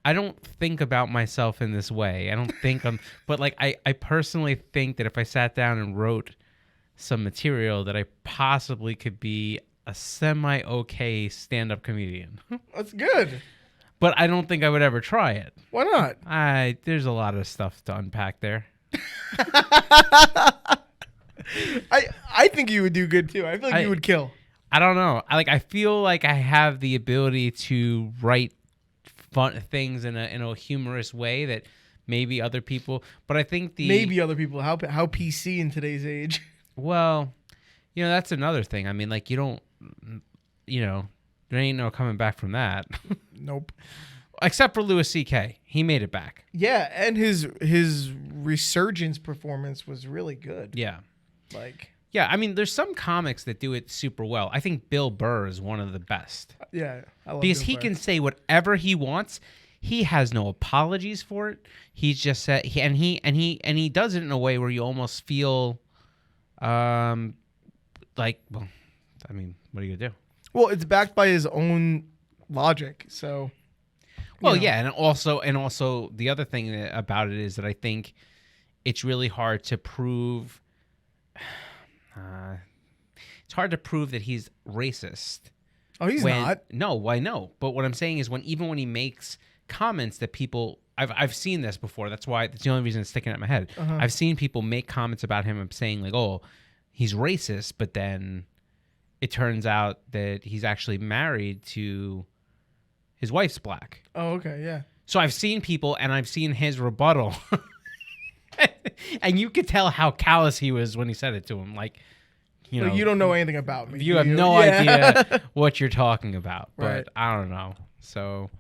I don't think about myself in this way. I don't think I'm, but like I personally think that if I sat down and wrote some material, that I possibly could be a semi-okay stand-up comedian. That's good. But I don't think I would ever try it. Why not? There's a lot of stuff to unpack there. I think you would do good too. I feel like you would kill. I don't know. I feel like I have the ability to write fun things in a humorous way that maybe other people. But I think maybe other people. How PC in today's age? Well, that's another thing. I mean, like you don't, there ain't no coming back from that. Nope. Except for Louis C.K. He made it back. Yeah, and his resurgence performance was really good. Yeah. Yeah, I mean, there's some comics that do it super well. I think Bill Burr is one of the best. Yeah, I love because Bill he Burr. can say whatever he wants. He has no apologies for it. He's just said he does it in a way where you almost feel, well, I mean, what are you gonna do? Well, it's backed by his own logic, so. Well, yeah, and also the other thing about it is that I think it's really hard to prove. It's hard to prove that he's racist. Oh, he's not. No, I know. But what I'm saying is even when he makes comments that people, I've seen this before. That's the only reason it's sticking out in my head. Uh-huh. I've seen people make comments about him and saying like, oh, he's racist, but then it turns out that he's actually married to his wife's black. Oh, okay, yeah. So I've seen people and I've seen his rebuttal. And you could tell how callous he was when he said it to him. Like, you don't know anything about me. You have no idea what you're talking about. But Right. I don't know. So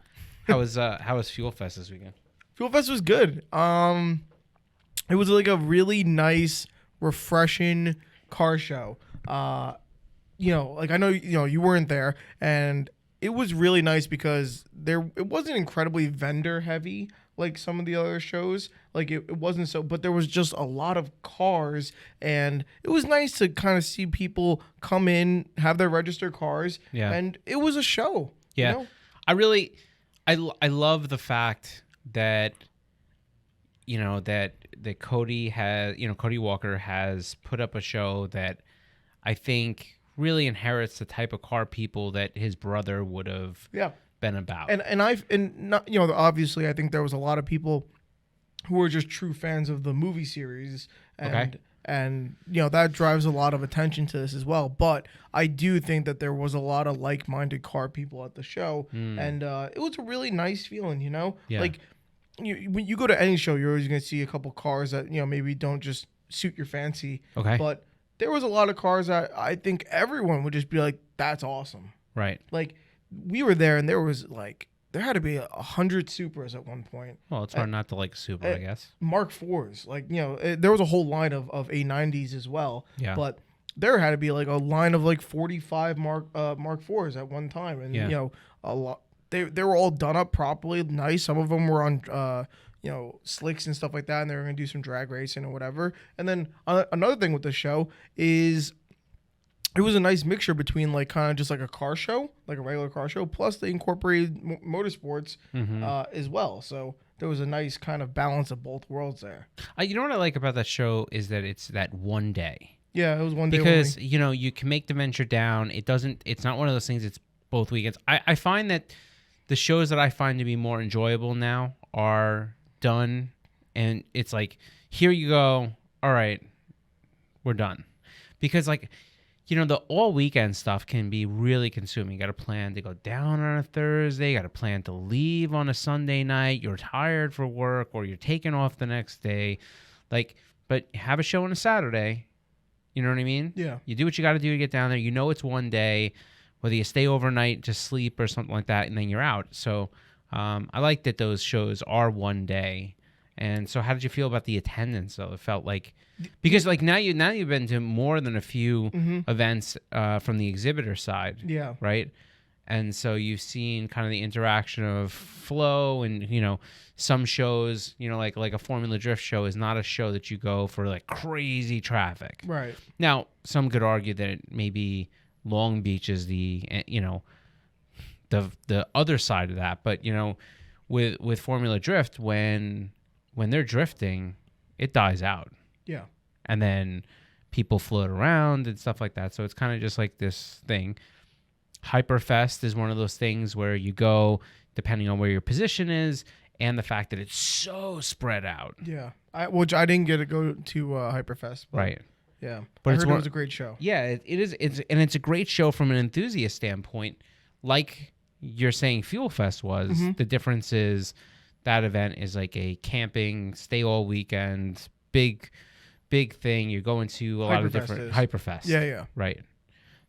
how was Fuel Fest this weekend? Fuel Fest was good. It was like a really nice, refreshing car show. I know you weren't there, and it was really nice because it wasn't incredibly vendor heavy like some of the other shows. Like it wasn't so, but there was just a lot of cars, and it was nice to kind of see people come in, have their registered cars, and it was a show. Yeah, I love the fact that that Cody has Cody Walker has put up a show that I think really inherits the type of car people that his brother would have been about. Obviously I think there was a lot of people who were just true fans of the movie series, and that drives a lot of attention to this as well. But I do think that there was a lot of like-minded car people at the show, and it was a really nice feeling, Yeah. Like when you go to any show, you're always going to see a couple cars that maybe don't just suit your fancy. Okay. But there was a lot of cars that I think everyone would just be like, that's awesome. Right. Like, we were there, and there had to be 100 Supras at one point. Well, it's hard not to like Super, I guess. Mark IVs. There was a whole line of A90s as well. Yeah. But there had to be like a line of like 45 Mark IVs at one time. And, a lot. They were all done up properly, nice. Some of them were on slicks and stuff like that, and they were going to do some drag racing or whatever. And then another thing with the show is it was a nice mixture between like kind of just like a car show, like a regular car show, plus they incorporated motorsports as well. So there was a nice kind of balance of both worlds there. You know what I like about that show is that it's that one day. Yeah, it was one day because only. you can make the venture down. It's not one of those things. It's both weekends. I find that the shows that I find to be more enjoyable now are done, and it's like, here you go. All right, we're done. Because the all weekend stuff can be really consuming. You got to plan to go down on a Thursday. You got to plan to leave on a Sunday night. You're tired for work, or you're taking off the next day. But have a show on a Saturday. You know what I mean? Yeah. You do what you got to do to get down there. It's one day. Whether you stay overnight, just sleep or something like that, and then you're out. So I like that those shows are one day. And so how did you feel about the attendance, though? It felt like... Because now you've been to more than a few events from the exhibitor side. Yeah. Right? And so you've seen kind of the interaction of flow and, some shows, like a Formula Drift show is not a show that you go for like crazy traffic. Right. Now, some could argue that maybe Long Beach is the other side of that. But, with Formula Drift, when they're drifting, it dies out. Yeah. And then people float around and stuff like that. So it's kind of just like this thing. Hyperfest is one of those things where you go depending on where your position is and the fact that it's so spread out. Yeah. Which I didn't get to go to Hyperfest. But Right. Yeah. But I heard it was a great show. Yeah, it is. It's a great show from an enthusiast standpoint. Like you're saying Fuel Fest was. Mm-hmm. The difference is that event is like a camping, stay all weekend, big thing. You're going to a lot of different Hyperfest. Yeah, yeah. Right.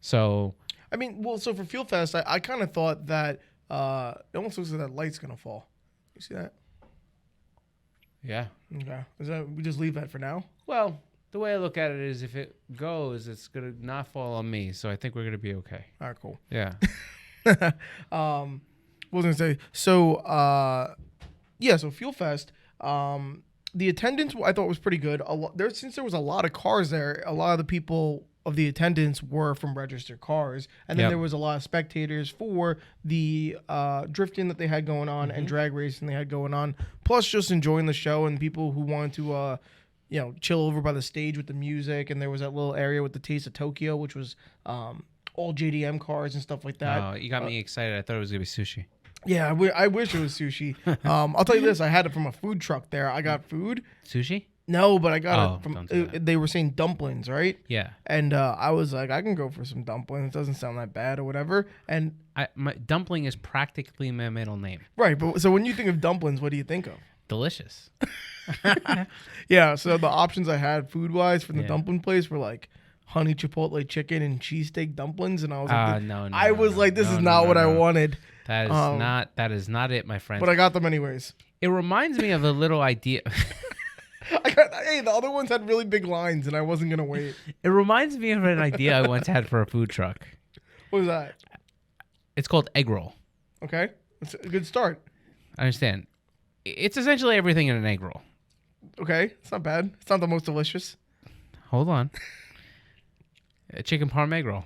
So I mean, well, so for Fuel Fest, I kind of thought that it almost looks like that light's gonna fall. You see that? yeah. Okay. Is that we just leave that for now? Well, the way I look at it is if it goes, it's gonna not fall on me. So I think we're gonna be okay. All right, cool. Yeah. What was I gonna say? So so Fuel Fest, the attendance I thought was pretty good. Since there was a lot of cars there, a lot of the people of the attendance were from registered cars, and then there was a lot of spectators for the drifting that they had going on and drag racing they had going on, plus just enjoying the show and people who wanted to chill over by the stage with the music. And there was that little area with the Taste of Tokyo, which was all JDM cars and stuff like that. Oh, you got me excited. I thought it was gonna be sushi. Yeah, I wish it was sushi. I'll tell you this: I had it from a food truck there. I got food. Sushi? No, but I got it from. don't do that. They were saying dumplings, right? Yeah. And I was like, I can go for some dumplings. It doesn't sound that bad or whatever. And My dumpling is practically my middle name. right, but so when you think of dumplings, what do you think of? Delicious. Yeah. So the options I had food wise from the dumpling place were like honey chipotle chicken and cheesesteak dumplings, and I was like, this is not what I wanted. That is not it, my friend. But I got them anyways. It reminds me of a little idea. The other ones had really big lines, and I wasn't gonna wait. It reminds me of an idea I once had for a food truck. What was that? It's called egg roll. Okay, that's a good start. I understand. It's essentially everything in an egg roll. Okay, it's not bad. It's not the most delicious. Hold on. A chicken parm egg roll.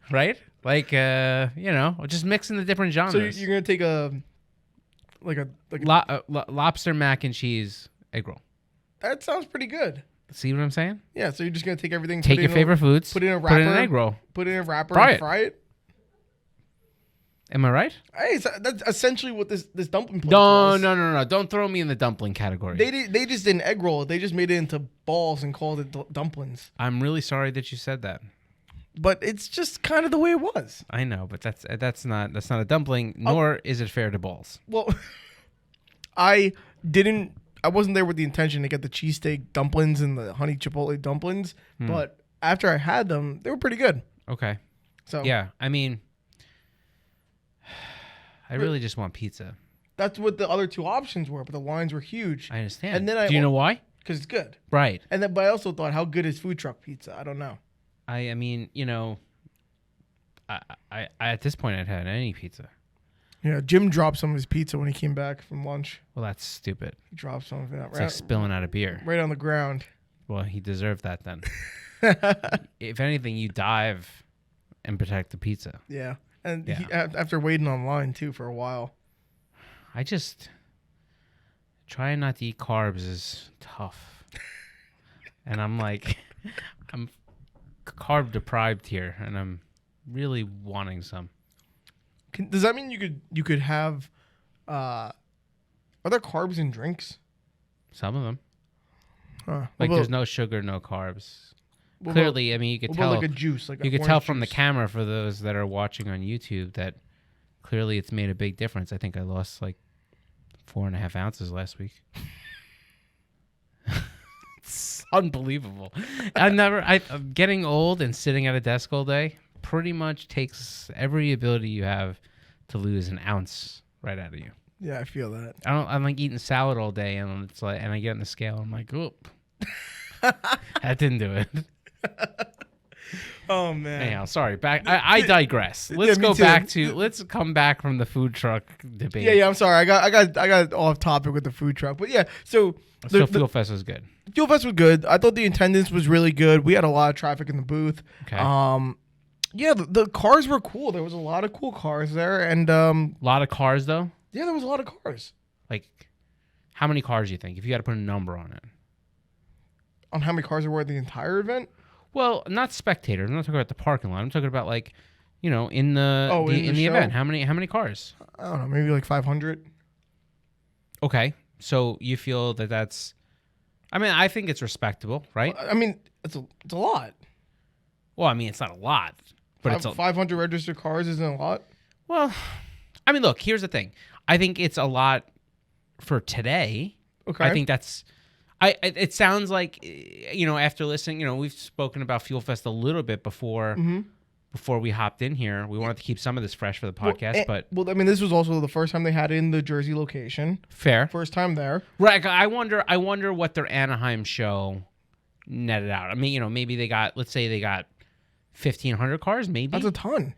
Right? Like, just mixing the different genres. So you're gonna take a lobster mac and cheese egg roll. That sounds pretty good. See what I'm saying? Yeah. So you're just gonna take everything. Take your favorite foods. Put it in a wrapper. Put it in an egg roll. Put it in a wrapper Fry and it. fry it. Am I right? Hey, so that's essentially what this dumpling place was. No. Don't throw me in the dumpling category. They just did an egg roll. They just made it into balls and called it dumplings. I'm really sorry that you said that. But it's just kind of the way it was. I know, but that's not a dumpling, nor is it fair to balls. Well, I wasn't there with the intention to get the cheesesteak dumplings and the honey chipotle dumplings, but after I had them, they were pretty good. Okay. So yeah, I mean, I really just want pizza. That's what the other two options were, but the lines were huge. I understand. And then do you know why? Because it's good. Right. And then, but I also thought, how good is food truck pizza? I don't know. I mean, I at this point I'd had any pizza. Yeah, Jim dropped some of his pizza when he came back from lunch. Well, that's stupid. He dropped some of it. It's like spilling out a beer. Right on the ground. Well, he deserved that then. If anything, you dive and protect the pizza. Yeah. And after waiting online, too, for a while. I just... Trying not to eat carbs is tough. And I'm like... I'm carb deprived here, and I'm really wanting some. Does that mean you could have... are there carbs in drinks? Some of them. Huh. There's no sugar, no carbs. Clearly, I mean, you could tell. Like a juice, you could tell from the camera for those that are watching on YouTube that clearly it's made a big difference. I think I lost like 4.5 ounces last week. It's unbelievable. I'm getting old and sitting at a desk all day pretty much takes every ability you have to lose an ounce right out of you. Yeah, I feel that. I'm like eating salad all day, and it's like, and I get on the scale, I'm like, oop, that didn't do it. Oh man. Anyhow, sorry. Back. I digress. Let's go back to. Let's come back from the food truck debate. Yeah. I'm sorry. I got off topic with the food truck, but yeah. So Fuel Fest was good. Fuel Fest was good. I thought the attendance was really good. We had a lot of traffic in the booth. Okay. Yeah, the cars were cool. There was a lot of cool cars there, and A lot of cars, though. yeah, there was a lot of cars. Like, how many cars do you think? If you got to put a number on it. On how many cars there were at the entire event? Well, not spectators. I'm not talking about the parking lot. I'm talking about like, in the in the event. show? How many cars? I don't know, maybe like 500. Okay, so you feel that that's. I mean, I think it's respectable, right? I mean, it's a lot. Well, I mean, it's not a lot, but it's 500 registered cars isn't a lot. Well, I mean, look. Here's the thing. I think it's a lot for today. Okay. I think that's. It sounds like, after listening, we've spoken about Fuel Fest a little bit before. Mm-hmm. Before we hopped in here, we wanted to keep some of this fresh for the podcast, well, I mean, this was also the first time they had it in the Jersey location. Fair. First time there. Right. I wonder what their Anaheim show netted out. I mean, maybe let's say they got 1,500 cars, maybe. That's a ton.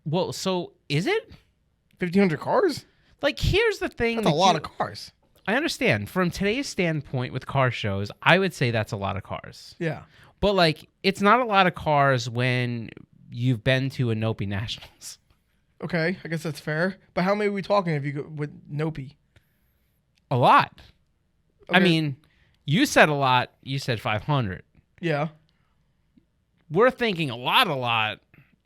Well, so is it 1,500 cars? Like, here's the thing. That's a lot of cars. I understand. From today's standpoint with car shows, I would say that's a lot of cars. Yeah. But, like, it's not a lot of cars when you've been to a NOPI Nationals. Okay, I guess that's fair. But how many are we talking if you go with NOPI? A lot. Okay. I mean, you said a lot. You said 500. Yeah. We're thinking a lot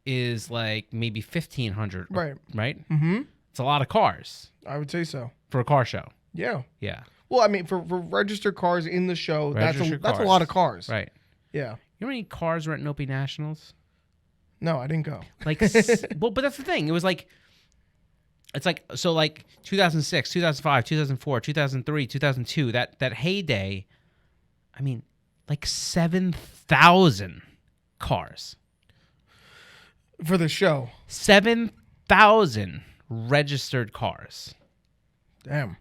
is like maybe 1,500. Right. Right? Mm-hmm. It's a lot of cars I would say so. for a car show. Yeah. Yeah. Well, I mean, for registered cars in the show, that's a Registered lot of cars. Right. Yeah. You know how many cars were at NOPI Nationals? No, I didn't go. Like, well, but that's the thing. It was like, it's like, so like 2006, 2005, 2004, 2003, 2002, that heyday, I mean, like 7,000 cars. For the show. 7,000 registered cars. Damn.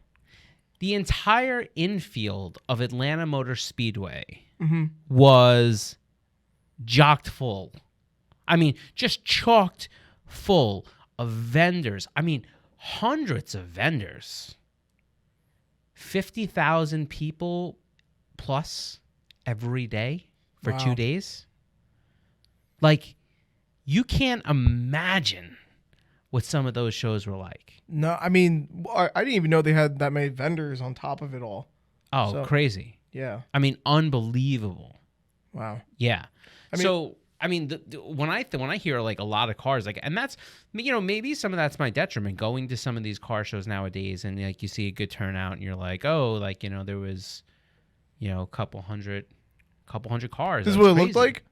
The entire infield of Atlanta Motor Speedway Mm-hmm. was jocked full. I mean, just chocked full of vendors. I mean, hundreds of vendors. 50,000 people plus every day for 2 days. Like, you can't imagine what some of those shows were like. No, I mean, I didn't even know they had that many vendors on top of it all. Oh, crazy. Yeah. I mean, unbelievable. Wow. Yeah. I mean, so, I mean, when I hear like a lot of cars, like, and that's, maybe some of that's my detriment going to some of these car shows nowadays, and like you see a good turnout, and you're like, oh, like there was, a couple hundred cars. This is what it looked like.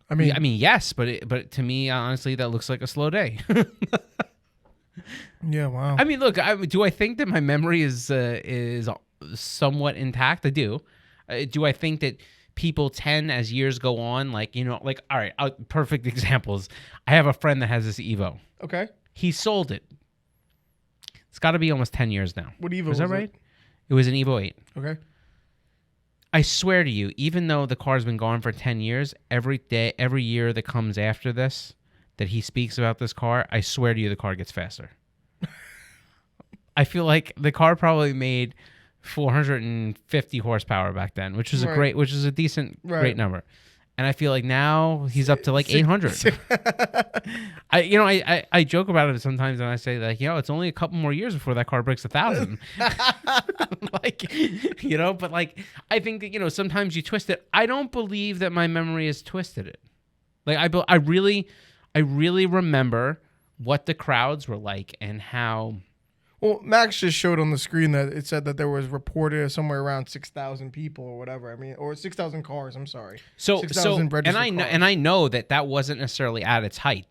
I mean, yes, but to me, honestly, that looks like a slow day. Yeah. Wow. I mean, look, do I think that my memory is somewhat intact? I do. Do I think that people tend, as years go on, like, all right, perfect examples. I have a friend that has this Evo. Okay. He sold it. It's got to be almost 10 years now. What Evo was that was right? it? It was an Evo 8. Okay. I swear to you, even though the car's been gone for 10 years, every year that comes after this, that he speaks about this car, I swear to you, the car gets faster. I feel like the car probably made 450 horsepower back then, which was a decent, great number. And I feel like now he's up to like 800. I joke about it sometimes, and I say like, it's only a couple more years before that car breaks 1,000. But like, I think that, sometimes you twist it. I don't believe that my memory has twisted it. Like I really remember what the crowds were like and how. Well, Max just showed on the screen that it said that there was reported somewhere around 6,000 people or whatever. I mean, or 6,000 cars. I'm sorry. 6,000 registered cars. And I know that wasn't necessarily at its height.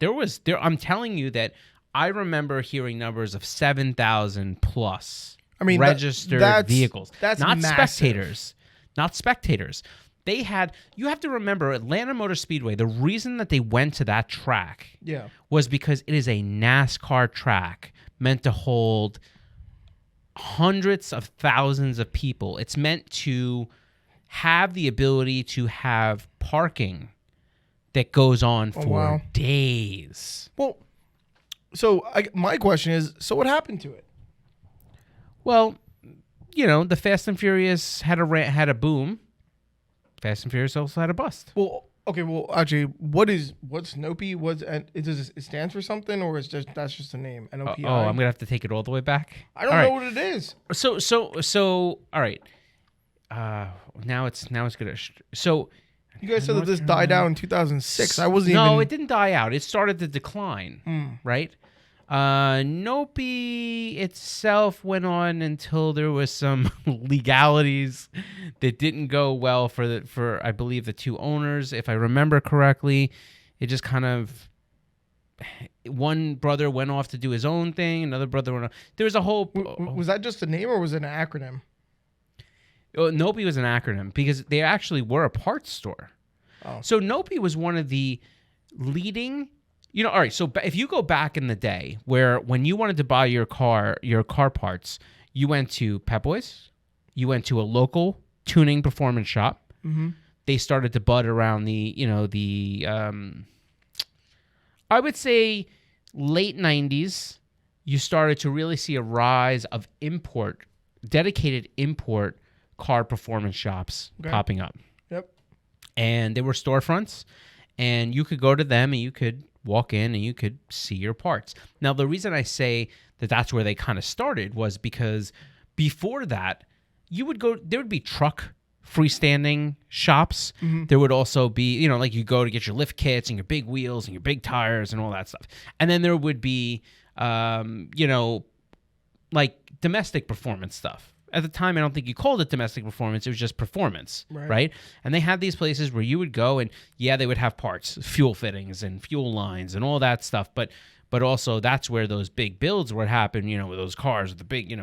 I'm telling you that I remember hearing numbers of 7,000 plus. I mean, registered vehicles. That's not massive. Not spectators. You have to remember Atlanta Motor Speedway. The reason that they went to that track, was because it is a NASCAR track meant to hold hundreds of thousands of people. It's meant to have the ability to have parking that goes on for days. Well, so my question is, so what happened to it? Well, the Fast and Furious had a boom. Fast and Furious also had a bust. Well, Okay, well, actually, what's NOPI? It stands for something, or is just that's just a name? NOPI. I'm gonna have to take it all the way back. I don't All know right. what it is. So. All right. Now it's gonna. So. You guys said that North this died Carolina. out in 2006. I wasn't No, even. it didn't die out. It started to decline. Right. NOPI itself went on until there was some legalities that didn't go well for I believe the two owners, if I remember correctly. It just kind of, one brother went off to do his own thing, another brother went off. There was a whole. Was that just a name or was it an acronym? NOPI was an acronym because they actually were a parts store. Oh. So NOPI was one of the leading. All right, so if you go back in the day when you wanted to buy your car parts, you went to Pep Boys, you went to a local tuning performance shop. Mm-hmm. They started to bud around I would say late 90s, you started to really see a rise of dedicated import car performance shops popping up. Yep. And they were storefronts, and you could go to them and you could walk in and you could see your parts. Now, the reason I say that that's where they kind of started was because before that, there would be truck freestanding shops. Mm-hmm. There would also be, like you go to get your lift kits and your big wheels and your big tires and all that stuff. And then there would be, like domestic performance stuff. At the time, I don't think you called it domestic performance. It was just performance, right? And they had these places where you would go and, they would have parts, fuel fittings and fuel lines and all that stuff. But also that's where those big builds would happen, with those cars with the big,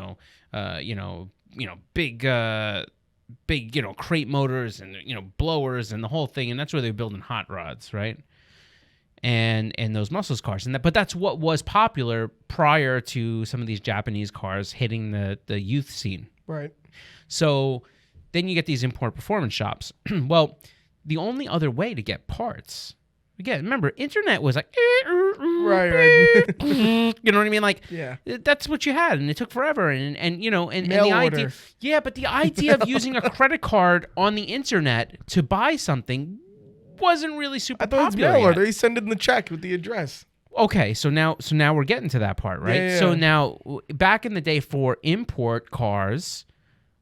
big, crate motors and, blowers and the whole thing. And that's where they were building hot rods, right? And those muscles cars. But that's what was popular prior to some of these Japanese cars hitting the youth scene. Right. So then you get these import performance shops. Well, the only other way to get parts, again, remember, internet was like, right. You know what I mean? Like, yeah, that's what you had, and it took forever. And Mail the idea, order. But the idea of using a credit card on the internet to buy something wasn't really super popular. I thought it's mail order. They send it in the check with the address. Okay, so now we're getting to that part, right? Yeah. So now, back in the day for import cars,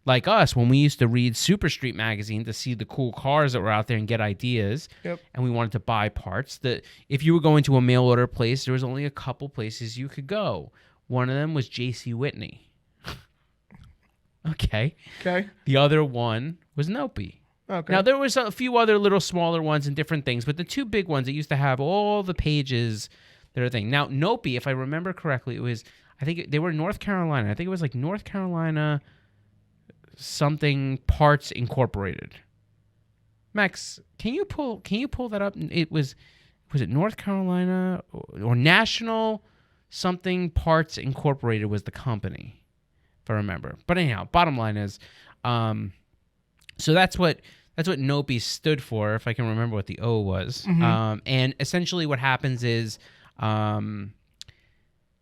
like us, when we used to read Super Street magazine to see the cool cars that were out there and get ideas, and we wanted to buy parts, if you were going to a mail order place, there was only a couple places you could go. One of them was J.C. Whitney. Okay. The other one was NOPI. Okay. Now, there was a few other little smaller ones and different things, but the two big ones that used to have all the pages that are thing. Now, NOPI, if I remember correctly, I think they were in North Carolina. I think it was like North Carolina something Parts Incorporated. Max, can you pull that up? Was it North Carolina or National something Parts Incorporated was the company, if I remember. But anyhow, bottom line is, so that's what NOPI stood for, if I can remember what the O was. Mm-hmm. And essentially what happens is,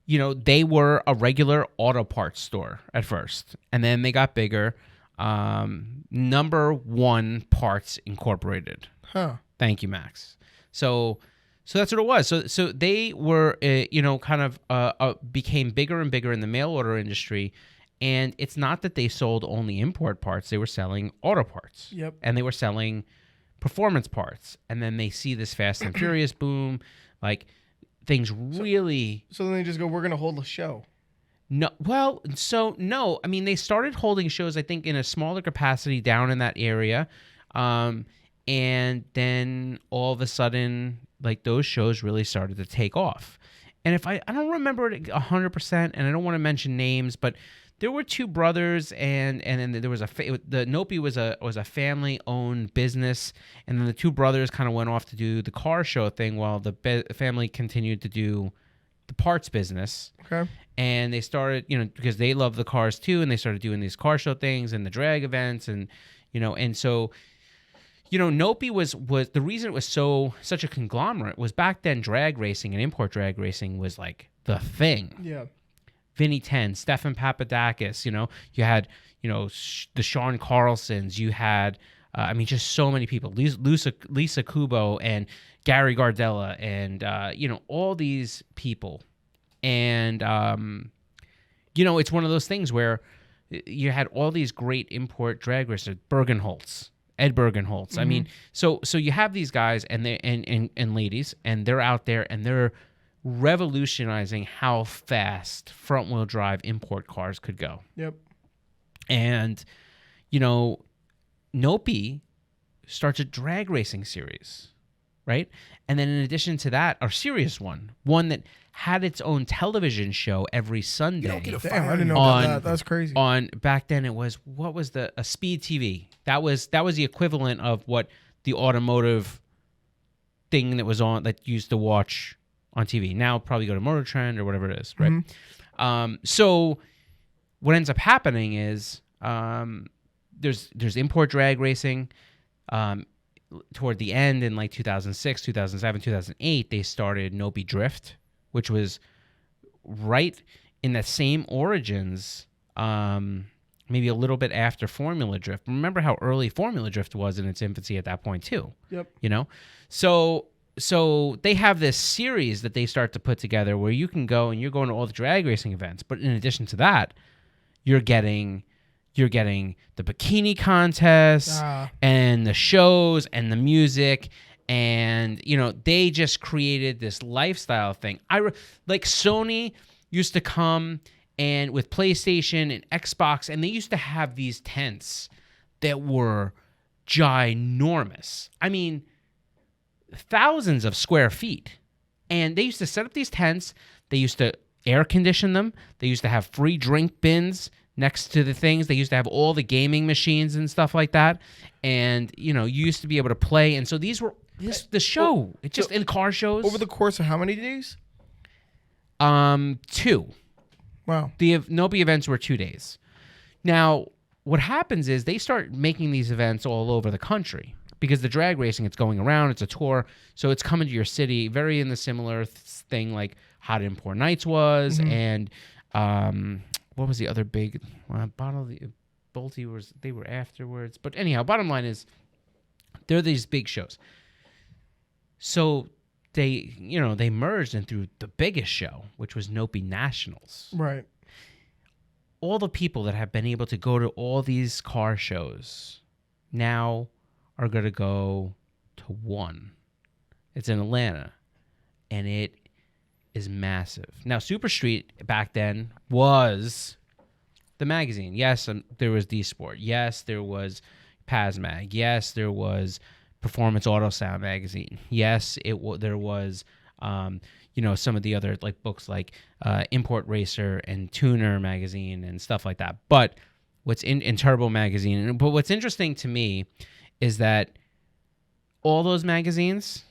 they were a regular auto parts store at first, and then they got bigger. Number One Parts Incorporated. Huh. Thank you, Max. So that's what it was. So they were, kind of became bigger and bigger in the mail order industry. And it's not that they sold only import parts. They were selling auto parts. Yep. And they were selling performance parts. And then they see this Fast and Furious boom. Like, things really... So then they just go, we're going to hold a show. No. Well, so, no. I mean, they started holding shows, I think, in a smaller capacity down in that area. And then all of a sudden, like, those shows really started to take off. And if I don't remember it 100%, and I don't want to mention names, but... There were two brothers, and then there was the NOPI was a family-owned business, and then the two brothers kind of went off to do the car show thing while the family continued to do the parts business. Okay. And they started, because they love the cars too, and they started doing these car show things and the drag events, and and so, NOPI was the reason it was such a conglomerate was back then drag racing and import drag racing was like the thing. Yeah. Vinny Ten, Stefan Papadakis, you had, the Sean Carlsons, you had, I mean, just so many people. Lisa Kubo and Gary Gardella and, all these people. And, it's one of those things where you had all these great import drag racers, Ed Bergenholtz. Mm-hmm. I mean, so you have these guys and they and ladies, and they're out there and they're revolutionizing how fast front wheel drive import cars could go. Yep. And NOPI starts a drag racing series, right? And then in addition to that, our serious one that had its own television show every Sunday. Damn, I didn't know about that. That's crazy. Back then, it was a Speed TV. That was the equivalent of what the automotive thing that was on that you used to watch on TV. Now probably go to Motor Trend or whatever it is, right? Mm-hmm. So what ends up happening is there's import drag racing. Toward the end in like 2006, 2007, 2008, they started NOPI Drift, which was right in the same origins, maybe a little bit after Formula Drift. Remember how early Formula Drift was in its infancy at that point too. Yep. So they have this series that they start to put together where you can go and you're going to all the drag racing events, but in addition to that, you're getting the bikini contests and the shows and the music, and they just created this lifestyle thing. Like Sony used to come and with PlayStation and Xbox, and they used to have these tents that were ginormous. I mean, thousands of square feet, and they used to set up these tents. They used to air condition them. They used to have free drink bins next to the things. They used to have all the gaming machines and stuff like that. And, you used to be able to play. And so these were the show. It just in car shows. Over the course of how many days? 2. Wow. The NOPI events were 2 days. Now, what happens is they start making these events all over the country because the drag racing, it's going around, it's a tour. So it's coming to your city, very in the similar thing like Hot Import Nights was. Mm-hmm. And, what was the other big Bolte was? They were afterwards, but anyhow, bottom line is, they're these big shows. So they merged and threw the biggest show, which was NOPI Nationals. Right. All the people that have been able to go to all these car shows now are going to go to one. It's in Atlanta, and it is massive. Now, Super Street back then was the magazine. Yes, there was D-Sport. Yes, there was PazMag. Yes, there was Performance Auto Sound magazine. Yes, there was some of the other like books like Import Racer and Tuner magazine and stuff like that. But what's in Turbo magazine. But what's interesting to me is that all those magazines,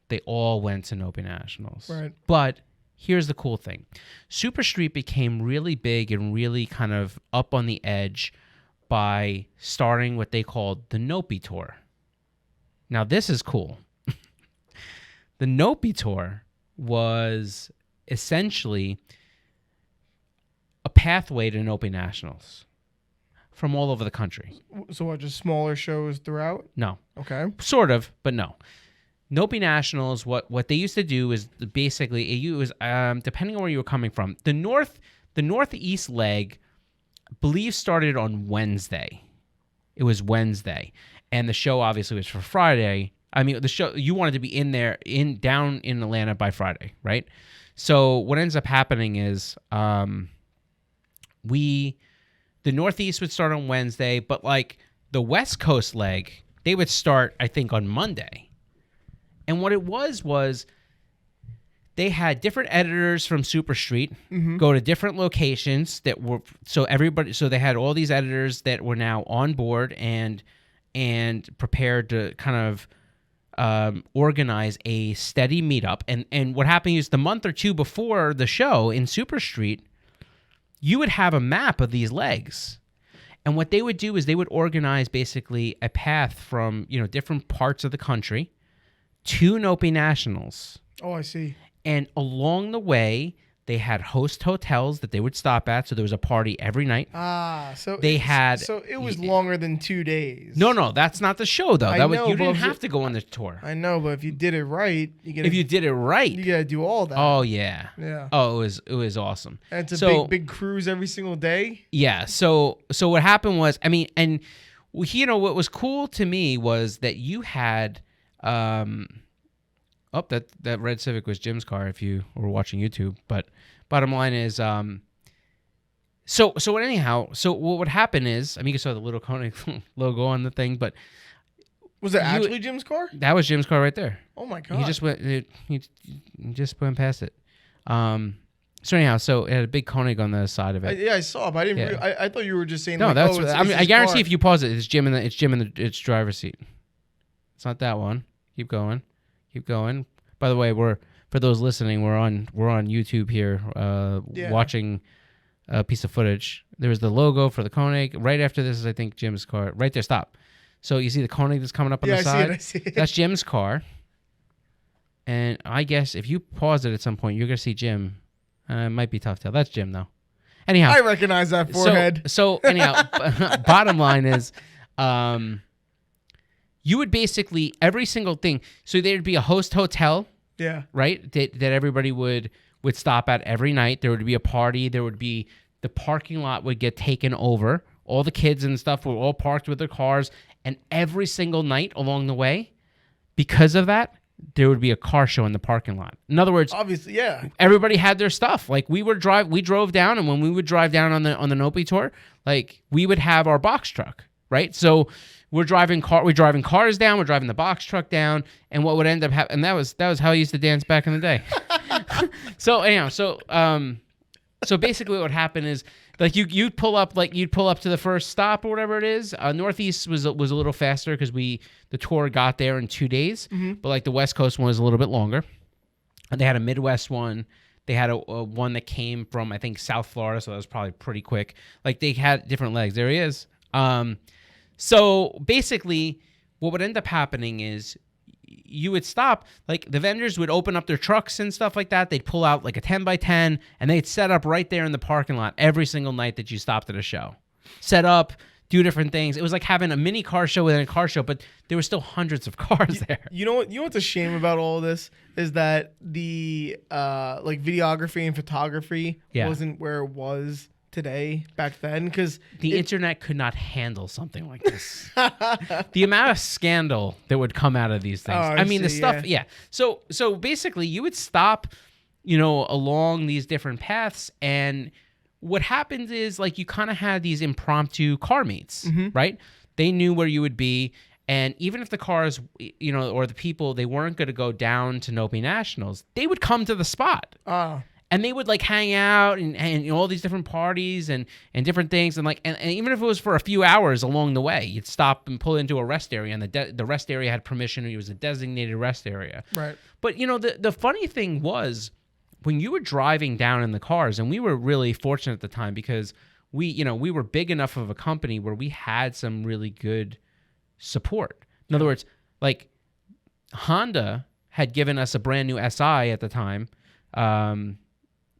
they all went to NOPI Nationals. Right. But here's the cool thing. Super Street became really big and really kind of up on the edge by starting what they called the NOPI Tour. Now, this is cool. The NOPI Tour was essentially a pathway to NOPI Nationals from all over the country. So what, just smaller shows throughout? No. Okay. Sort of, but no. NOPI Nationals, what they used to do is basically, it was depending on where you were coming from, the northeast leg, I believe, started on Wednesday. It was Wednesday, and the show obviously was for Friday. I mean, the show, you wanted to be down in Atlanta by Friday, right? So what ends up happening is the northeast would start on Wednesday, but like the West Coast leg, they would start, I think, on Monday. And what it was they had different editors from Super Street go to different locations that were so they had all these editors that were now on board and prepared to kind of organize a steady meetup. And what happened is the month or two before the show in Super Street, you would have a map of these legs. And what they would do is they would organize basically a path from, different parts of the country to NOPI Nationals. Oh, I see. And along the way, They had host hotels that they would stop at, so there was a party every night. So it was longer than 2 days. No, that's not the show though. You didn't have to go on the tour. I know, but if you did it right, you gotta do all that. Oh yeah. Yeah. Oh, it was awesome. And it's a big cruise every single day. Yeah. So what happened was, I mean, and what was cool to me was that you had that red Civic was Jim's car if you were watching YouTube. But bottom line is, so what would happen is, I mean, you saw the little Koenig logo on the thing, but was it actually Jim's car? That was Jim's car right there. Oh my God! He just went past it. So anyhow, it had a big Koenig on the side of it. I saw it, but I didn't. I thought you were just saying. No, that's. I guarantee if you pause it, it's Jim in its driver's seat. It's not that one. Keep going. By the way, for those listening, we're on YouTube here, watching a piece of footage. There was the logo for the Koenig. Right after this is, I think, Jim's car. Right there, stop. So you see the Koenig that's coming up on the side? I see it. That's Jim's car. And I guess if you pause it at some point, you're going to see Jim. It might be Tough Tail. That's Jim, though. Anyhow. I recognize that forehead. So anyhow, bottom line is, you would basically, every single thing, so there'd be a host hotel. Yeah. Right? That everybody would stop at every night. There would be a party. There would be, the parking lot would get taken over. All the kids and stuff were all parked with their cars. And every single night along the way, because of that, there would be a car show in the parking lot. In other words, obviously, yeah, everybody had their stuff. Like we drove down, and when we would drive down on the NOPI tour, like we would have our box truck, right? So we're driving cars down, we're driving the box truck down, and what would end up happening, and that was how I used to dance back in the day. So anyhow, so basically what would happen is, like you'd pull up to the first stop or whatever it is. Northeast was a little faster because the tour got there in 2 days, but like the West Coast one was a little bit longer. And they had a Midwest one. They had a one that came from, I think, South Florida, so that was probably pretty quick. Like they had different legs. There he is. So basically, what would end up happening is, you would stop, like the vendors would open up their trucks and stuff like that. They'd pull out like a 10x10 and they'd set up right there in the parking lot every single night that you stopped at a show. Set up, do different things. It was like having a mini car show within a car show, but there were still hundreds of cars there. You know what's a shame about all of this is that the like videography and photography wasn't where it was today back then, because the internet could not handle something like this. The amount of scandal that would come out of these things. I mean, the stuff. Yeah. So basically, you would stop, along these different paths, and what happens is, like, you kind of had these impromptu car meets, right? They knew where you would be, and even if the cars, or the people, they weren't going to go down to NOPI Nationals, they would come to the spot. And they would like hang out and all these different parties and different things, and even if it was for a few hours along the way, you'd stop and pull into a rest area, and the rest area had permission. It was a designated rest area. Right. But the funny thing was, when you were driving down in the cars, and we were really fortunate at the time because we were big enough of a company where we had some really good support. In other words, like Honda had given us a brand new SI at the time.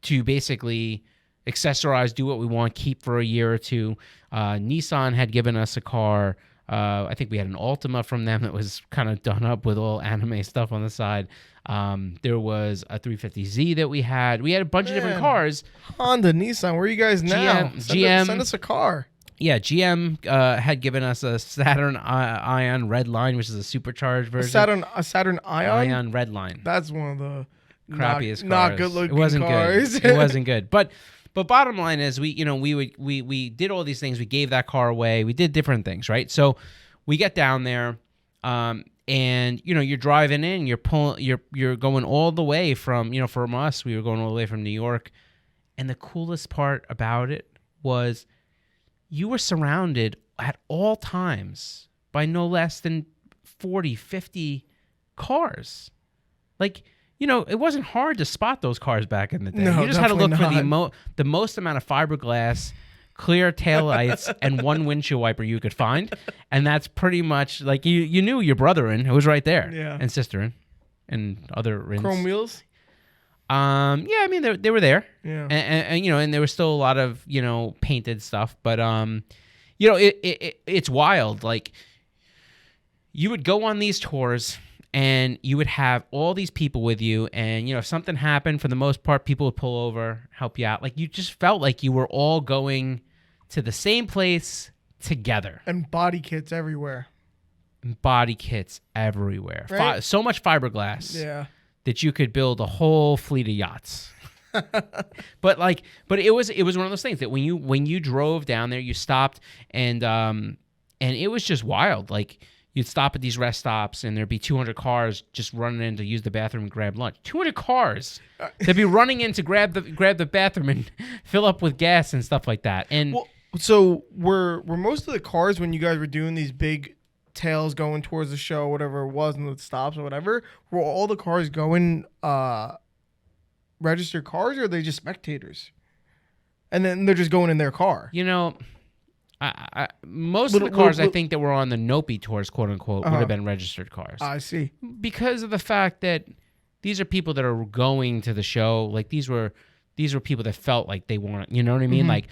To basically accessorize, do what we want, keep for a year or two. Nissan had given us a car. I think we had an Altima from them that was kind of done up with all anime stuff on the side. There was a 350Z that we had. We had a bunch of different cars. Honda, Nissan, where are you guys now? GM. Send us a car. Yeah, GM had given us a Saturn Ion Redline, which is a supercharged version. A Saturn Ion? Ion Redline. That's one of the crappiest cars. Not good looking cars. Good. It wasn't good. But bottom line is, we did all these things. We gave that car away. We did different things, right? So we get down there, and you're driving in. You're going all the way from from us. We were going all the way from New York, and the coolest part about it was you were surrounded at all times by no less than 40, 50 cars, like. It wasn't hard to spot those cars back in the day. No, you just had to look not. for the most amount of fiberglass, clear taillights, and one windshield wiper you could find. And that's pretty much, like, you knew your brother-in who was right there. Yeah. And sister-in and other rins. Chrome wheels? Yeah, I mean they were there. Yeah. And you know, and there was still a lot of, you know, painted stuff, but you know, it's wild. Like, you would go on these tours and you would have all these people with you, and, you know, if something happened, for the most part, people would pull over, help you out. Like, you just felt like you were all going to the same place together. And body kits everywhere. Body kits everywhere. Right? So much fiberglass. Yeah. That you could build a whole fleet of yachts. but it was one of those things that when you drove down there, you stopped, and it was just wild. Like, you'd stop at these rest stops, and there'd be 200 cars just running in to use the bathroom and grab lunch. 200 cars. They'd be running in to grab the bathroom and fill up with gas and stuff like that. And well, so were most of the cars, when you guys were doing these big tails going towards the show, whatever it was, and the stops or whatever, were all the cars going registered cars, or are they just spectators? And then they're just going in their car. You know, most of the cars I think that were on the NOPI tours, quote unquote, would have been registered cars. I see. Because of the fact that these are people that are going to the show. Like, these were people that felt like they wanted, you know what I mean? Like,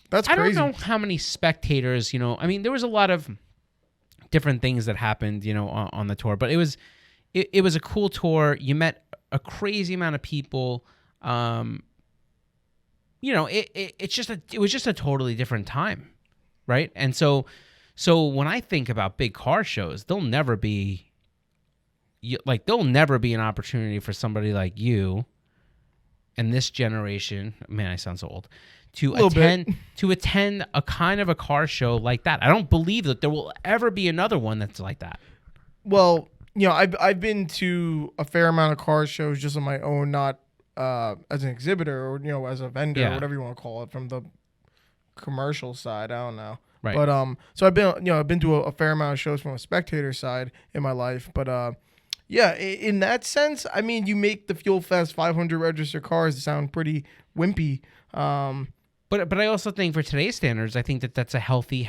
that's crazy. I don't know how many spectators, you know, I mean, there was a lot of different things that happened, you know, on the tour, but it was a cool tour. You met a crazy amount of people. You know, it was just a totally different time, right? And so when I think about big car shows, there'll never be an opportunity for somebody like you and this generation. Man, I sound so old. To attend a kind of a car show like that. I don't believe that there will ever be another one that's like that. Well, you know, I've been to a fair amount of car shows just on my own, not as an exhibitor or, you know, as a vendor or whatever you want to call it, from the commercial side. I don't know. Right. But so I've been to a fair amount of shows from a spectator side in my life. But yeah, in that sense, I mean, you make the Fuel Fest 500 registered cars sound pretty wimpy. But I also think for today's standards, I think that's a healthy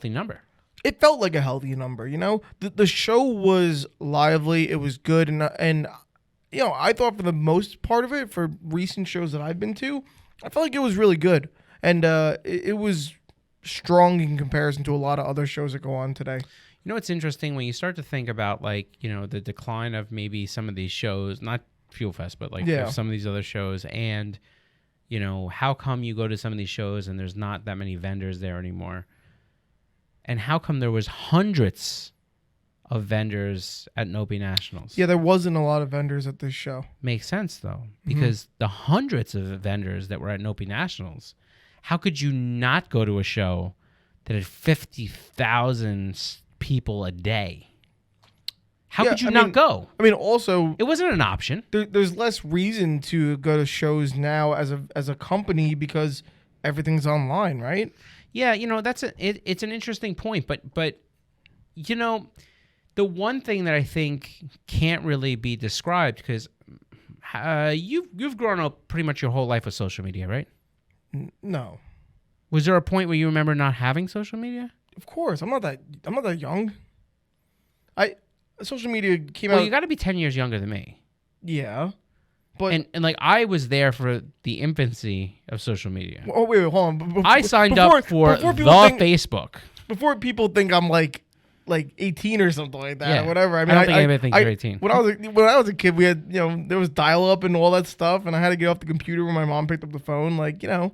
number. It felt like a healthy number, you know? The show was lively. It was good. And you know, I thought for the most part of it, for recent shows that I've been to, I felt like it was really good. And it was strong in comparison to a lot of other shows that go on today. You know, it's interesting when you start to think about, like, you know, the decline of maybe some of these shows, not Fuel Fest, but like some of these other shows, and, you know, how come you go to some of these shows and there's not that many vendors there anymore? And how come there was hundreds of vendors at NOPI Nationals? Yeah, there wasn't a lot of vendors at this show. Makes sense, though, because the hundreds of vendors that were at NOPI Nationals, how could you not go to a show that had 50,000 people a day? How could you not go? I mean, also, it wasn't an option. There's less reason to go to shows now as a company because everything's online, right? Yeah, you know, it's an interesting point, but you know, the one thing that I think can't really be described, because you've grown up pretty much your whole life with social media, right? No. Was there a point where you remember not having social media? Of course, I'm not that young. Social media came out. Well, you got to be 10 years younger than me. Yeah, but and like, I was there for the infancy of social media. Oh wait, hold on. I signed up for Facebook before people think I'm like 18 or something like that. Yeah. Or whatever. I mean, I don't think anybody thinks you're 18. When I was a kid, we had, you know, there was dial up and all that stuff, and I had to get off the computer when my mom picked up the phone. Like, you know,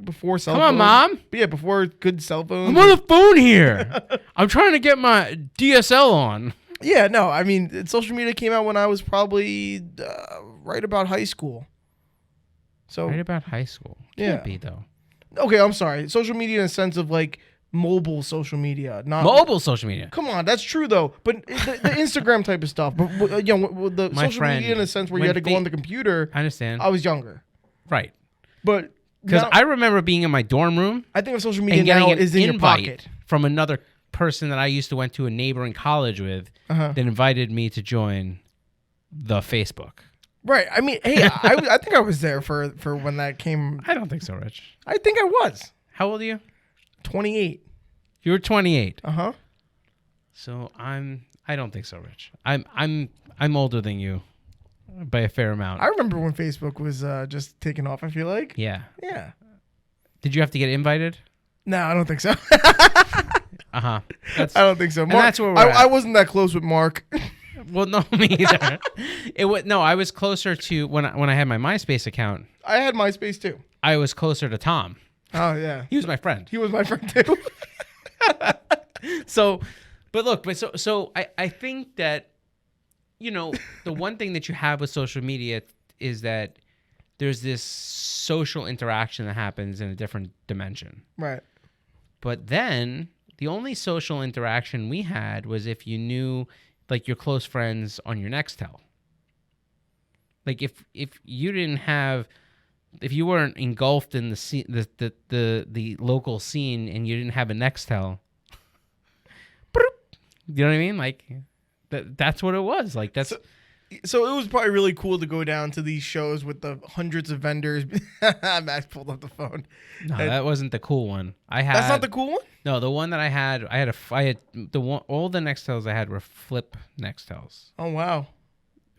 before cell phones. Come on, Mom. But yeah, before good cell phones. I'm on the phone here. I'm trying to get my DSL on. Yeah, no, I mean, social media came out when I was probably right about high school. So right about high school. Can't be, though. Okay, I'm sorry. Social media in a sense of like mobile social media, not mobile social media. Come on, that's true though. But the Instagram type of stuff. But you know, the social media in a sense where you had to go on the computer. I understand. I was younger. Right. But because I remember being in my dorm room. I think of social media now is in your pocket. From another person that I used to went to a neighboring college with that invited me to join the Facebook. Right. I mean, hey, I think I was there for when that came. I don't think so, Rich. I think I was. How old are you? 28. You were 28. Uh-huh. So I don't think so, Rich. I'm older than you. by a fair amount. I remember when Facebook was just taking off, I feel like. Yeah. Yeah. Did you have to get invited? No, I don't think so. I don't think so. Mark, that's where we're at. I wasn't that close with Mark. Well, no, me either. I was closer to when I had my MySpace account. I had MySpace too. I was closer to Tom. Oh yeah, he was my friend. He was my friend too. So I think that, you know, the one thing that you have with social media is that there's this social interaction that happens in a different dimension. Right. But then the only social interaction we had was if you knew like your close friends on your Nextel. Like if you didn't have, if you weren't engulfed in the local scene and you didn't have a Nextel, you know what I mean? Like that's what it was. Like that's. So it was probably really cool to go down to these shows with the hundreds of vendors. Max pulled up the phone. No, that wasn't the cool one. That's not the cool one? No, the one that I had the one, all the Nextels I had were flip Nextels. Oh wow.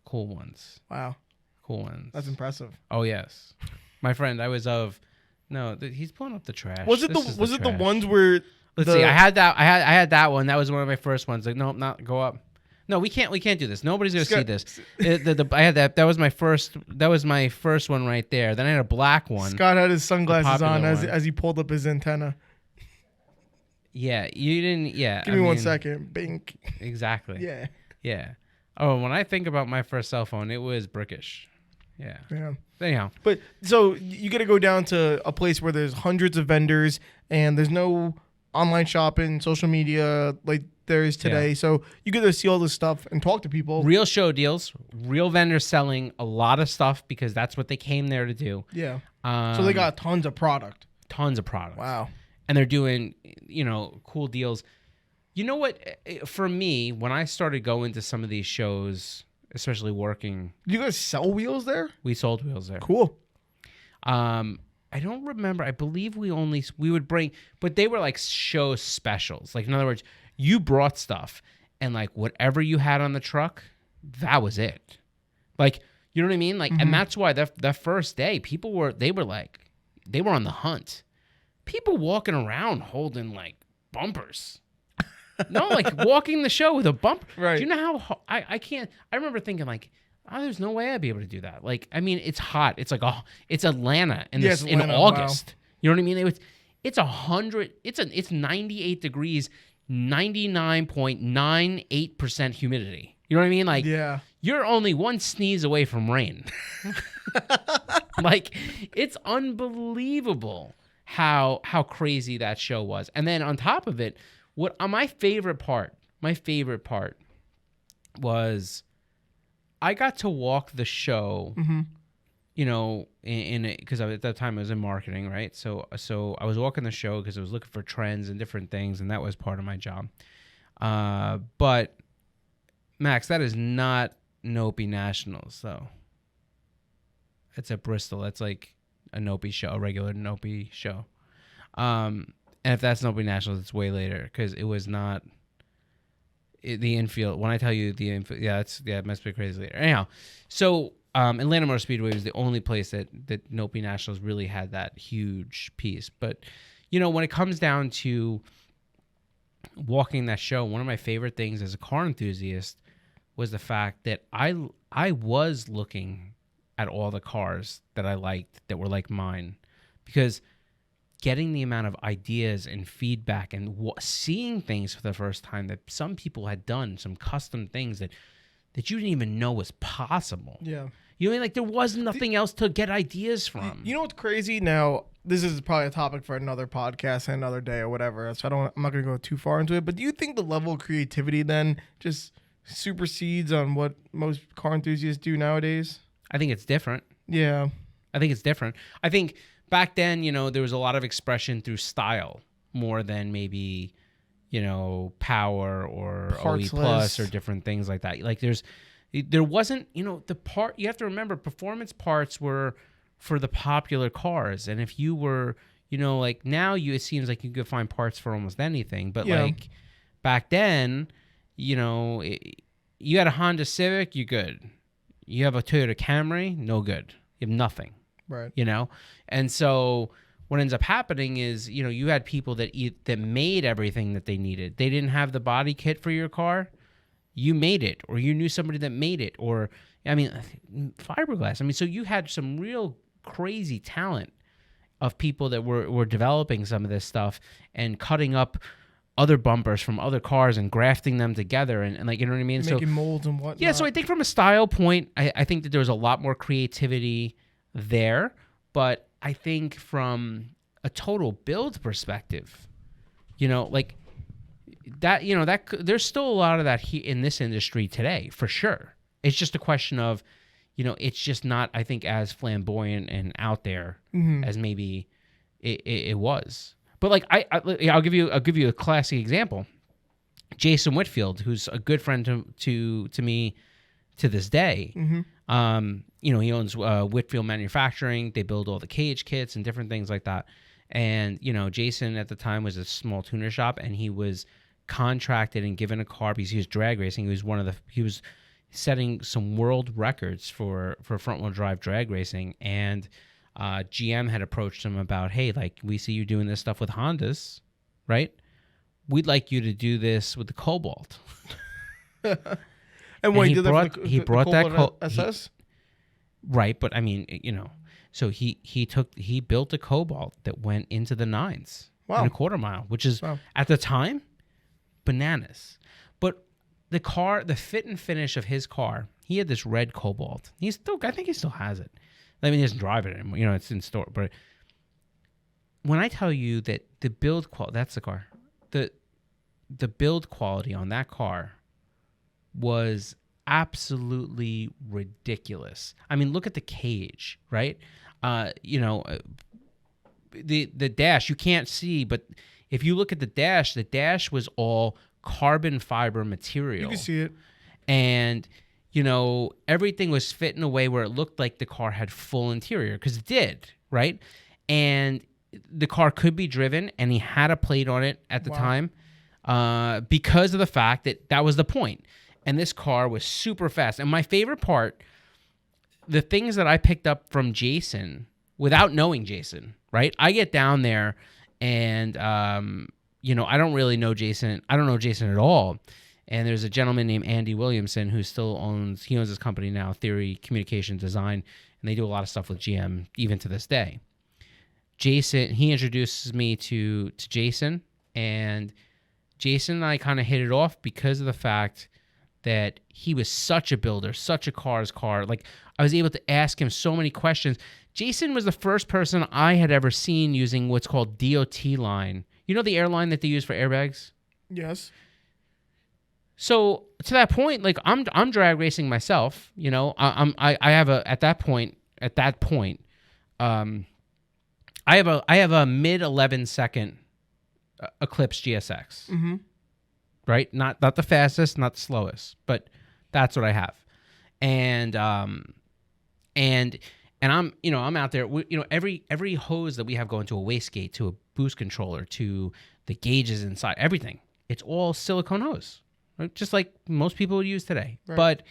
Cool ones. Wow. Cool ones. That's impressive. Oh yes. My friend, he's pulling up the trash. Was it the ones where Let's see. I had that one. That was one of my first ones. Like, nope, not go up. No, we can't do this. Nobody's gonna see this. I had that. That was my first one right there. Then I had a black one. Scott had his sunglasses on as he pulled up his antenna. Yeah, you didn't. Yeah. Give me 1 second. Bink. Exactly. Yeah. Yeah. Oh, when I think about my first cell phone, it was brickish. Yeah. Yeah. Anyhow. But so you got to go down to a place where there's hundreds of vendors and there's no online shopping, social media like there is today. Yeah. So you get to see all this stuff and talk to people. Real show deals, real vendors selling a lot of stuff because that's what they came there to do. Yeah. So they got tons of product. Tons of product. Wow. And they're doing, cool deals. You know what? For me, when I started going to some of these shows, especially working. Do you guys sell wheels there? We sold wheels there. Cool. I don't remember. I believe we would bring, but they were like show specials. Like, in other words, you brought stuff and like whatever you had on the truck, that was it. Like, you know what I mean? Like, and that's why that first day people were on the hunt. People walking around holding like bumpers. No, like walking the show with a bumper. Right. Do you know how I can't? I remember thinking like, oh, there's no way I'd be able to do that. Like, I mean, it's hot. It's like it's Atlanta in August. Wow. You know what I mean? It's 100. It's 98 degrees, 99.98% humidity. You know what I mean? Like, yeah. You're only one sneeze away from rain. Like, it's unbelievable how crazy that show was. And then on top of it, my favorite part was I got to walk the show, because at that time I was in marketing, right? So I was walking the show because I was looking for trends and different things, and that was part of my job. But Max, that is not NOPI Nationals, though. It's at Bristol. That's like a NOPI show, a regular NOPI show. And if that's NOPI Nationals, it's way later because it was not the infield. When I tell you the infield, it must be crazy later. Anyhow, so Atlanta Motor Speedway was the only place that NOPI Nationals really had that huge piece. But, when it comes down to walking that show, one of my favorite things as a car enthusiast was the fact that I was looking at all the cars that I liked that were like mine, because getting the amount of ideas and feedback and seeing things for the first time that some people had done, some custom things that you didn't even know was possible. Yeah. You know, like there was nothing else to get ideas from. You know what's crazy? Now, this is probably a topic for another podcast and another day or whatever, so I'm not going to go too far into it, but do you think the level of creativity then just supersedes on what most car enthusiasts do nowadays? I think it's different. Yeah. I think it's different. I think back then, there was a lot of expression through style more than maybe, power or OE plus or different things like that. Like there wasn't, the part, you have to remember, performance parts were for the popular cars. And if you were, like now it seems like you could find parts for almost anything. But like back then, you had a Honda Civic, you good. You have a Toyota Camry, no good. You have nothing. Right. You know? And so what ends up happening is, you know, you had people that made everything that they needed. They didn't have the body kit for your car. You made it, or you knew somebody that made it, or, I mean, fiberglass. I mean, so you had some real crazy talent of people that were developing some of this stuff and cutting up other bumpers from other cars and grafting them together and like, you know what I mean? Making molds and whatnot. Yeah, so I think from a style point, I think that there was a lot more creativity there, but I think from a total build perspective, you know, like that, you know, that there's still a lot of that in this industry today, for sure. It's just a question of, you know, it's just not, I think, as flamboyant and out there as maybe it was. But like I'll give you a classic example. Jason Whitfield, who's a good friend to me to this day. You know, he owns Whitfield Manufacturing. They build all the cage kits and different things like that. And you know, Jason at the time was a small tuner shop, and he was contracted and given a car because he was drag racing. He was setting some world records for front wheel drive drag racing, and GM had approached him about, hey, like, we see you doing this stuff with Hondas, right? We'd like you to do this with the Cobalt. And when he did that for the brought that SS, right? But I mean, you know, so he built a Cobalt that went into the nines in a quarter mile, which is at the time bananas. But the fit and finish of his car, he had this red Cobalt. I think he still has it. I mean, he doesn't drive it anymore. You know, it's in store. But when I tell you that the build quality, that's the car. The build quality on that car was absolutely ridiculous. I mean, look at the cage, right? You know, the dash you can't see, but if you look at the dash was all carbon fiber material. You can see it. And you know, everything was fit in a way where it looked like the car had full interior, because it did, right? And the car could be driven, and he had a plate on it at the time because of the fact that was the point. And this car was super fast. And my favorite part, the things that I picked up from Jason without knowing Jason, right? I get down there and, you know, I don't really know Jason. I don't know Jason at all. And there's a gentleman named Andy Williamson who still owns his company now, Theory Communication Design, and they do a lot of stuff with GM even to this day. Jason, he introduces me to Jason, and Jason and I kind of hit it off because of the fact that he was such a builder, such a car's car. Like, I was able to ask him so many questions. Jason was the first person I had ever seen using what's called DOT line. You know the airline that they use for airbags? Yes. So to that point, like I'm drag racing myself, you know. I have at that point, I have a mid 11 second Eclipse GSX, right? Not the fastest, not the slowest, but that's what I have, and I'm I'm out there. Every hose that we have going to a wastegate, to a boost controller, to the gauges inside, everything, it's all silicone hose. Just like most people would use today. Right. But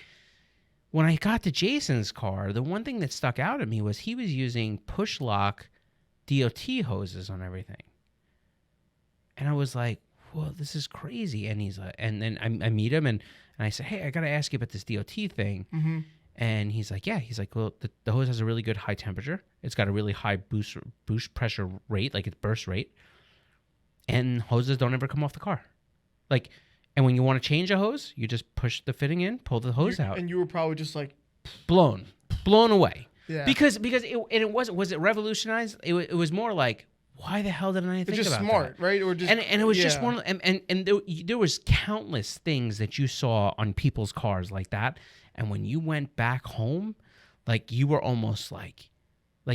when I got to Jason's car, the one thing that stuck out at me was he was using push lock DOT hoses on everything. And I was like, well, this is crazy. And he's like, and then I meet him and I said, hey, I got to ask you about this DOT thing. And he's like, yeah. He's like, well, the hose has a really good high temperature. It's got a really high boost pressure rate, like its burst rate. And hoses don't ever come off the car. Like, and when you want to change a hose, you just push the fitting in, pull the hose out. And you were probably just like blown away. Yeah. Because it was revolutionized? It was more like, why the hell didn't I think about that? It's just smart, right? Or just and it was just one and there was countless things that you saw on people's cars like that. And when you went back home, like you were almost like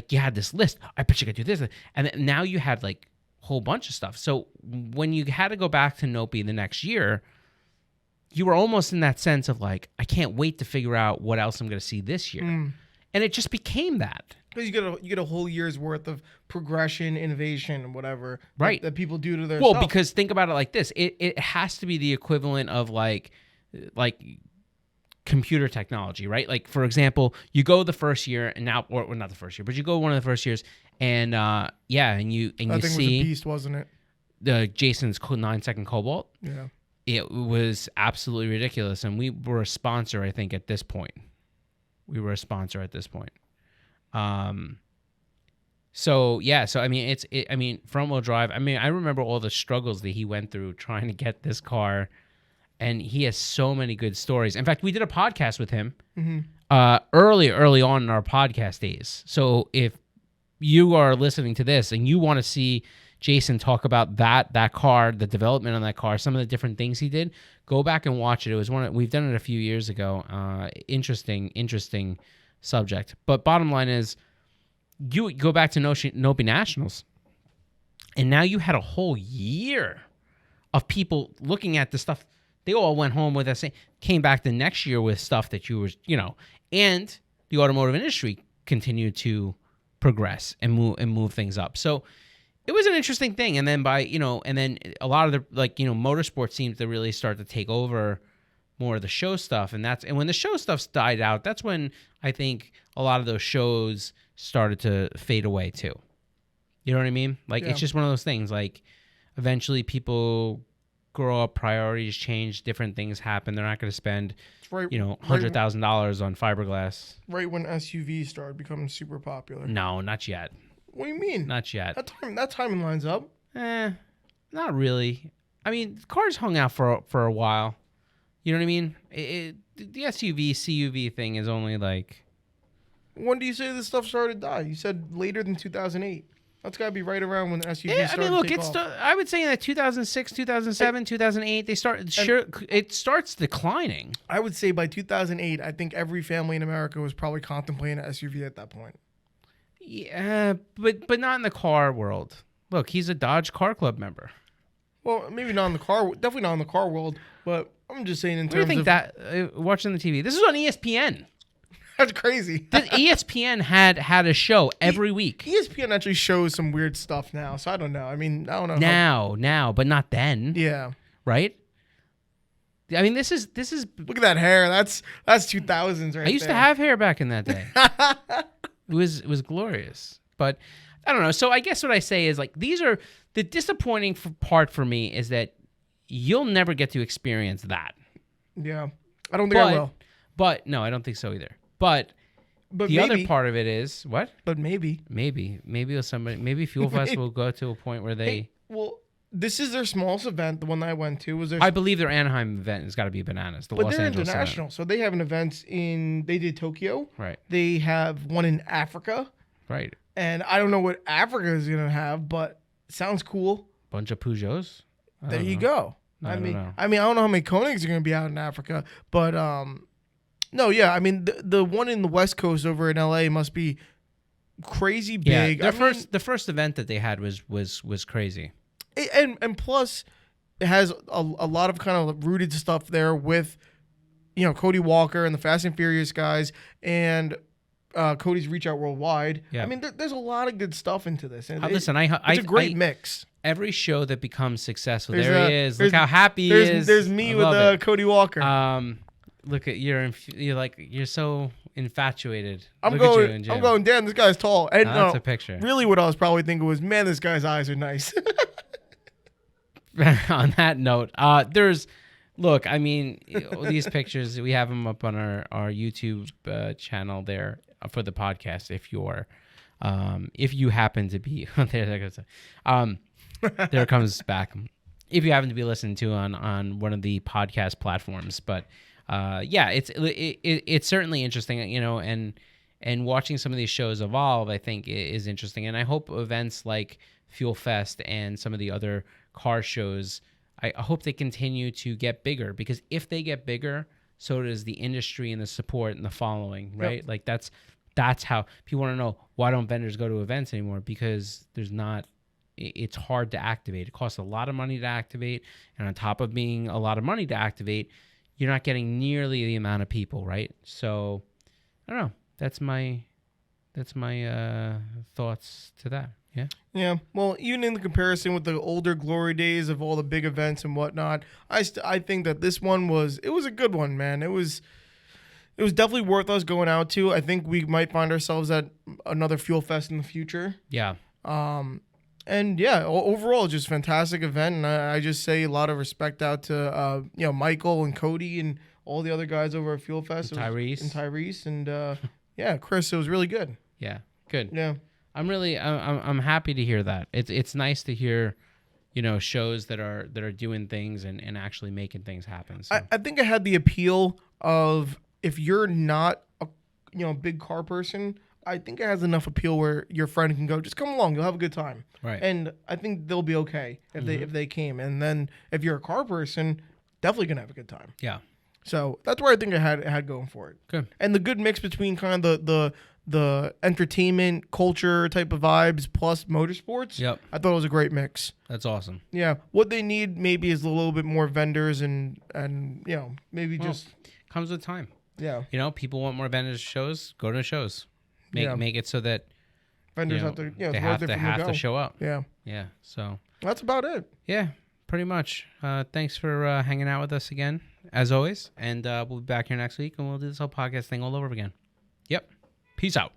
you had this list. I bet you could do this, and then now you had like whole bunch of stuff. So when you had to go back to NOPI the next year, you were almost in that sense of like, I can't wait to figure out what else I'm going to see this year. And it just became that. Because you get a whole year's worth of progression, innovation, and whatever that people do to their Well, because think about it like this. It has to be the equivalent of like computer technology, right? Like, for example, you go the first year and now, or not the first year, but you go one of the first years and and you That thing was a see beast, wasn't it? the Jason's 9-second Cobalt. Yeah. It was absolutely ridiculous. And we were a sponsor, I think, at this point. So I mean, front wheel drive. I mean, I remember all the struggles that he went through trying to get this car, and he has so many good stories. In fact, we did a podcast with him early on in our podcast days. So if you are listening to this and you want to see Jason talk about that car, the development on that car, some of the different things he did, go back and watch it. It was we've done it a few years ago. Interesting subject. But bottom line is, you go back to NOPI Nationals, and now you had a whole year of people looking at the stuff. They all went home with us, came back the next year with stuff that you were, and the automotive industry continued to progress and move things up. So it was an interesting thing. And then and then a lot of the motorsports seemed to really start to take over more of the show stuff. And when the show stuff died out, that's when I think a lot of those shows started to fade away too. You know what I mean? Like, It's just one of those things. Like, eventually people grow up, priorities change, different things happen. They're not going to spend, $100,000 on fiberglass. Right when SUVs started becoming super popular. No, not yet. What do you mean? Not yet. That timing lines up. Not really. I mean, cars hung out for a while. You know what I mean? The SUV, CUV thing is only like... When do you say this stuff started to die? You said later than 2008. That's got to be right around when the SUV started to take off. I would say in that 2006, 2007, 2008, it starts declining. I would say by 2008, I think every family in America was probably contemplating an SUV at that point. Yeah, but not in the car world. Look, he's a Dodge Car Club member. Well, maybe not in the car, definitely not in the car world, but I'm just saying in terms of... What do you think watching the TV? This is on ESPN. That's crazy. ESPN had a show every week. ESPN actually shows some weird stuff now, so I don't know. I mean, I don't know. Now, but not then. Yeah. Right? I mean, this is. Look at that hair. That's 2000s right there. I used to have hair back in that day. It was glorious. But I don't know. So I guess what I say is, like, these are the disappointing part for me is that you'll never get to experience that. Yeah. I don't think I will. But no, I don't think so either. But the other part of it is what? But maybe Fuel Fest will go to a point where they. Well, this is their smallest event. The one that I went to was their. I believe their Anaheim event has got to be bananas. But they're international, so they have an event they did Tokyo. Right. They have one in Africa. Right. And I don't know what Africa is gonna have, but it sounds cool. Bunch of Peugeots. There you go. I mean, I don't know how many Koenigs are gonna be out in Africa, but no, yeah. I mean, the one in the West Coast over in LA must be crazy big. Yeah, the first event that they had was crazy. And plus, it has a lot of kind of rooted stuff there with, Cody Walker and the Fast and Furious guys and Cody's Reach Out Worldwide. Yeah. I mean, there's a lot of good stuff into this. And it's a great mix. Every show that becomes successful, there he is. Look how happy he is. There's me with Cody Walker. Look at you're so infatuated. I'm going, damn, this guy's tall. And that's a picture. Really, what I was probably thinking was, man, this guy's eyes are nice. On that note, look, I mean, these pictures, we have them up on our YouTube channel there for the podcast. If you happen to be there it comes back. If you happen to be listening to on one of the podcast platforms, but it's certainly interesting, and watching some of these shows evolve, I think is interesting, and I hope events like Fuel Fest and some of the other car shows, I hope they continue to get bigger, because if they get bigger, so does the industry and the support and the following, right? Yep. Like that's how people want to know, why don't vendors go to events anymore? Because it's hard to activate. It costs a lot of money to activate, and on top of being a lot of money to activate, you're not getting nearly the amount of people, right? So I don't know. That's my thoughts to that. Yeah. Yeah. Well, even in the comparison with the older glory days of all the big events and whatnot, I think that this one was a good one, man. It was it was definitely worth us going out to. I think we might find ourselves at another Fuel Fest in the future. Yeah. And yeah, overall, just fantastic event. And I just say a lot of respect out to Michael and Cody and all the other guys over at Fuel Fest. And Tyrese and yeah, Chris. It was really good. Yeah, good. Yeah, I'm happy to hear that. It's nice to hear, shows that are doing things and actually making things happen. So. I think it had the appeal of, if you're not a big car person, I think it has enough appeal where your friend can go, just come along, you'll have a good time. Right. And I think they'll be okay if they came. And then if you're a car person, definitely gonna have a good time. Yeah. So that's where I think it had going for it. Good. And the good mix between kind of the entertainment culture type of vibes plus motorsports. Yep. I thought it was a great mix. That's awesome. Yeah. What they need maybe is a little bit more vendors and maybe just comes with time. Yeah. People want more vendors shows, go to shows. Make it so that vendors out there, they have to show up. Yeah. Yeah. So that's about it. Yeah, pretty much. Thanks for hanging out with us again, as always. And we'll be back here next week, and we'll do this whole podcast thing all over again. Yep. Peace out.